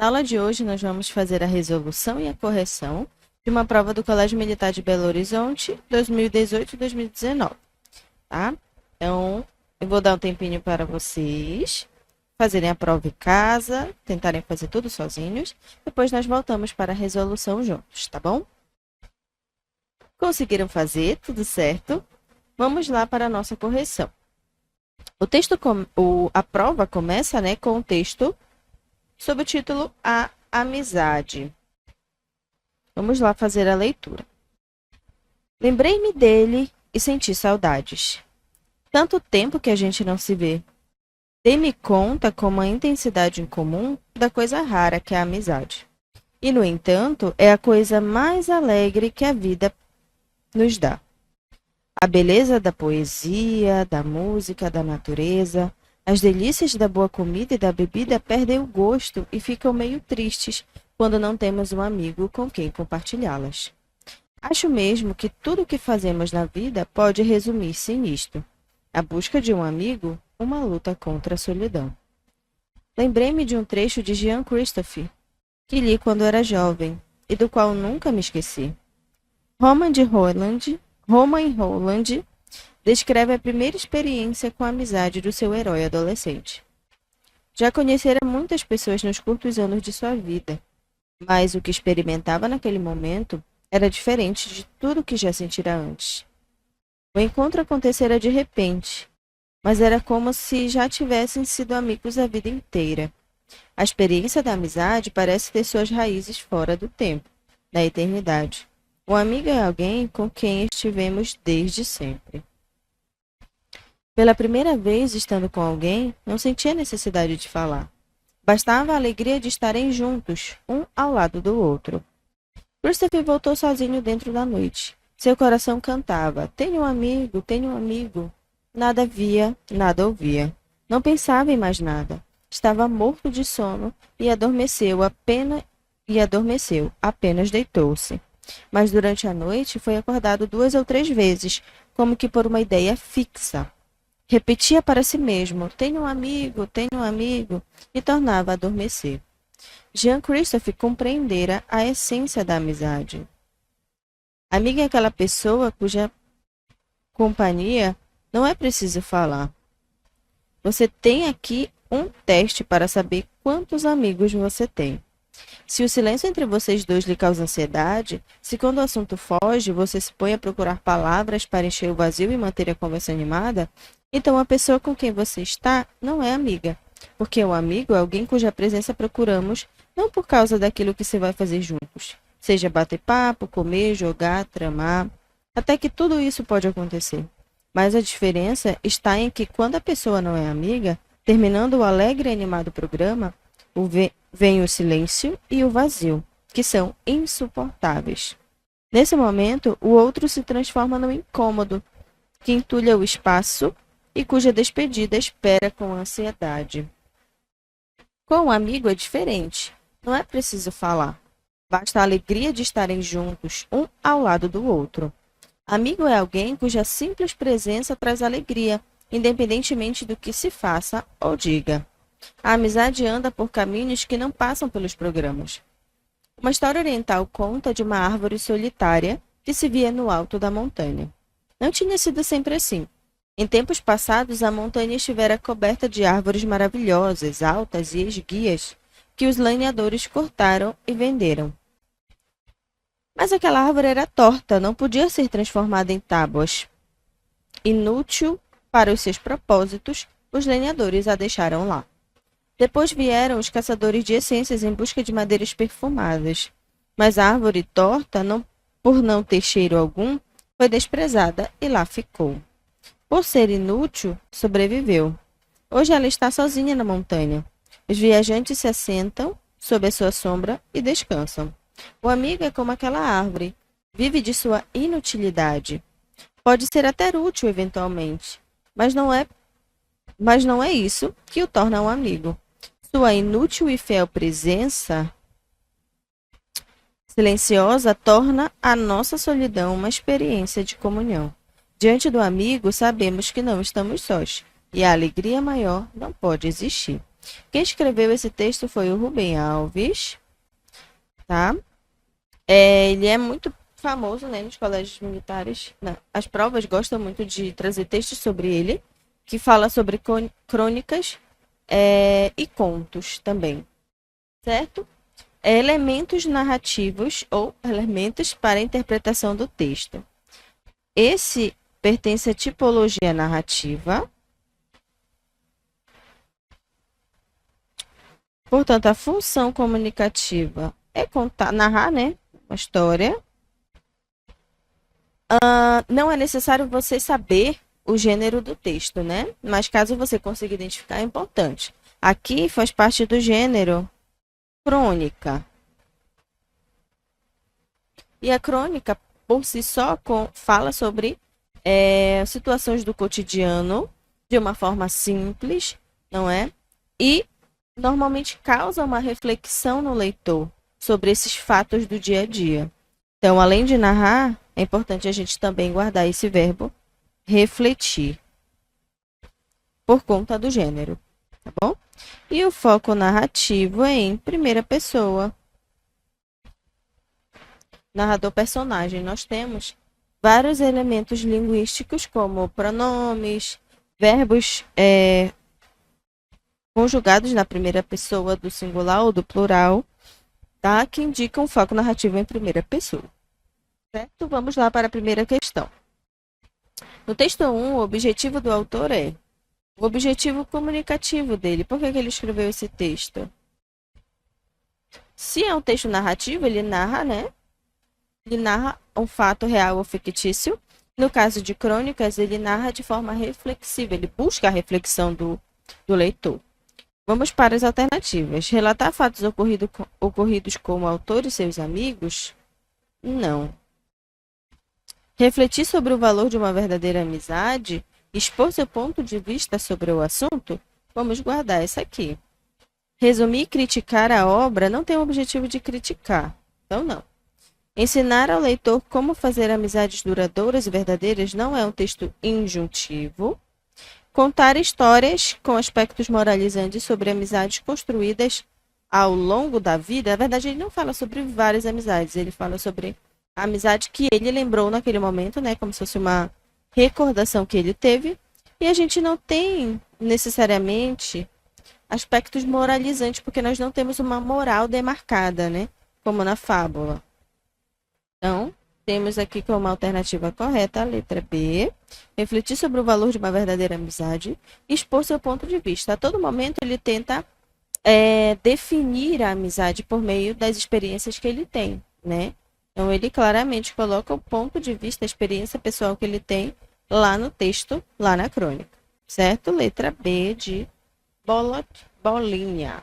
Na aula de hoje, nós vamos fazer a resolução e a correção de uma prova do Colégio Militar de Belo Horizonte, 2018 e 2019, tá? Então, eu vou dar um tempinho para vocês fazerem a prova em casa, tentarem fazer tudo sozinhos. Depois nós voltamos para a resolução juntos, tá bom? Conseguiram fazer? Tudo certo? Vamos lá para a nossa correção. A prova começa, com o texto sob o título A Amizade. Vamos lá fazer a leitura. Lembrei-me dele e senti saudades. Tanto tempo que a gente não se vê. Dei-me conta com uma intensidade incomum da coisa rara que é a amizade. E, no entanto, é a coisa mais alegre que a vida nos dá. A beleza da poesia, da música, da natureza, as delícias da boa comida e da bebida perdem o gosto e ficam meio tristes quando não temos um amigo com quem compartilhá-las. Acho mesmo que tudo o que fazemos na vida pode resumir-se nisto: a busca de um amigo, uma luta contra a solidão. Lembrei-me de um trecho de Jean Christophe, que li quando era jovem e do qual nunca me esqueci. Romain Rolland descreve a primeira experiência com a amizade do seu herói adolescente. Já conhecera muitas pessoas nos curtos anos de sua vida, mas o que experimentava naquele momento era diferente de tudo o que já sentira antes. O encontro acontecera de repente, mas era como se já tivessem sido amigos a vida inteira. A experiência da amizade parece ter suas raízes fora do tempo, na eternidade. Um amigo é alguém com quem estivemos desde sempre. Pela primeira vez, estando com alguém, não sentia necessidade de falar. Bastava a alegria de estarem juntos, um ao lado do outro. Christopher voltou sozinho dentro da noite. Seu coração cantava: tenho um amigo, tenho um amigo. Nada via, nada ouvia. Não pensava em mais nada. Estava morto de sono e adormeceu, apenas deitou-se. Mas durante a noite foi acordado 2 ou 3 vezes, como que por uma ideia fixa. Repetia para si mesmo: tenho um amigo, e tornava a adormecer. Jean Christophe compreendera a essência da amizade. Amiga é aquela pessoa cuja companhia não é preciso falar. Você tem aqui um teste para saber quantos amigos você tem. Se o silêncio entre vocês dois lhe causa ansiedade, se quando o assunto foge, você se põe a procurar palavras para encher o vazio e manter a conversa animada, então a pessoa com quem você está não é amiga, porque o amigo é alguém cuja presença procuramos não por causa daquilo que se vai fazer juntos, seja bater papo, comer, jogar, tramar, até que tudo isso pode acontecer. Mas a diferença está em que quando a pessoa não é amiga, terminando o alegre e animado programa, vem o silêncio e o vazio, que são insuportáveis. Nesse momento, o outro se transforma num incômodo, que entulha o espaço e cuja despedida espera com ansiedade. Com um amigo é diferente. Não é preciso falar. Basta a alegria de estarem juntos, um ao lado do outro. Amigo é alguém cuja simples presença traz alegria, independentemente do que se faça ou diga. A amizade anda por caminhos que não passam pelos programas. Uma história oriental conta de uma árvore solitária que se via no alto da montanha. Não tinha sido sempre assim. Em tempos passados, a montanha estivera coberta de árvores maravilhosas, altas e esguias, que os lenhadores cortaram e venderam. Mas aquela árvore era torta, não podia ser transformada em tábuas. Inútil para os seus propósitos, os lenhadores a deixaram lá. Depois vieram os caçadores de essências em busca de madeiras perfumadas. Mas a árvore torta, por não ter cheiro algum, foi desprezada e lá ficou. Por ser inútil, sobreviveu. Hoje ela está sozinha na montanha. Os viajantes se assentam sob a sua sombra e descansam. O amigo é como aquela árvore, vive de sua inutilidade. Pode ser até útil eventualmente, mas não é isso que o torna um amigo. Sua inútil e fiel presença silenciosa torna a nossa solidão uma experiência de comunhão. Diante do amigo, sabemos que não estamos sós, e a alegria maior não pode existir. Quem escreveu esse texto foi o Rubem Alves, tá? Ele é muito famoso, né, nos colégios militares. As provas gostam muito de trazer textos sobre ele, que fala sobre crônicas e contos também, certo? Elementos narrativos ou elementos para a interpretação do texto. Esse pertence à tipologia narrativa. Portanto, a função comunicativa é contar, narrar, né, uma história. Não é necessário você saber o gênero do texto, né? Mas caso você consiga identificar, é importante. Aqui faz parte do gênero crônica. E a crônica, por si só, fala sobre situações do cotidiano de uma forma simples, não é? E normalmente causa uma reflexão no leitor sobre esses fatos do dia a dia. Então, além de narrar, é importante a gente também guardar esse verbo refletir, por conta do gênero, tá bom? E o foco narrativo é em primeira pessoa. Narrador-personagem. Nós temos vários elementos linguísticos, como pronomes, verbos conjugados na primeira pessoa do singular ou do plural, tá? Que indicam foco narrativo em primeira pessoa. Certo? Vamos lá para a primeira questão. No texto 1, o objetivo do autor é o objetivo comunicativo dele. Por que ele escreveu esse texto? Se é um texto narrativo, ele narra, né? Ele narra um fato real ou fictício. No caso de crônicas, ele narra de forma reflexiva, ele busca a reflexão do leitor. Vamos para as alternativas. Relatar fatos ocorridos com o autor e seus amigos? Não. Refletir sobre o valor de uma verdadeira amizade? Expor seu ponto de vista sobre o assunto? Vamos guardar essa aqui. Resumir e criticar a obra não tem o objetivo de criticar. Então, não. Ensinar ao leitor como fazer amizades duradouras e verdadeiras não é um texto injuntivo. Contar histórias com aspectos moralizantes sobre amizades construídas ao longo da vida. Na verdade, ele não fala sobre várias amizades, ele fala sobre a amizade que ele lembrou naquele momento, né? Como se fosse uma recordação que ele teve. E a gente não tem necessariamente aspectos moralizantes, porque nós não temos uma moral demarcada, né? Como na fábula. Então, temos aqui como alternativa correta a letra B. Refletir sobre o valor de uma verdadeira amizade e expor seu ponto de vista. A todo momento ele tenta definir a amizade por meio das experiências que ele tem, né? Então, ele claramente coloca o ponto de vista, a experiência pessoal que ele tem lá no texto, lá na crônica. Certo? Letra B de bolinha.